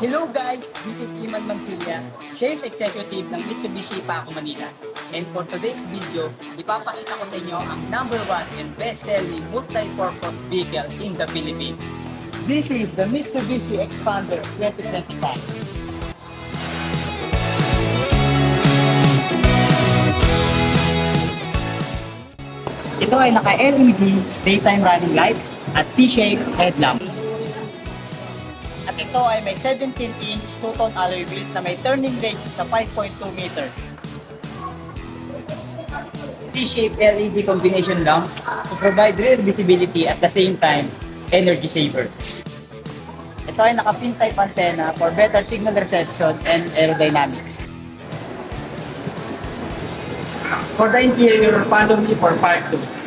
Hello guys, this is Iman Mansilla, Sales Executive ng Mitsubishi Paco Manila. And for today's video, ipapakita ko sa inyo ang number 1 and best-selling multi-purpose vehicle in the Philippines. This is the Mitsubishi Expander 2025. Ito ay naka-LED daytime running lights at T-shaped headlamp. At ito ay may 17-inch two-tone alloy wheels na may turning radius sa 5.2 meters. T-shaped LED combination lamps to provide rear visibility at the same time, energy saver. Ito ay naka-pin type antenna for better signal reception and aerodynamics. For the interior, follow me for part 2.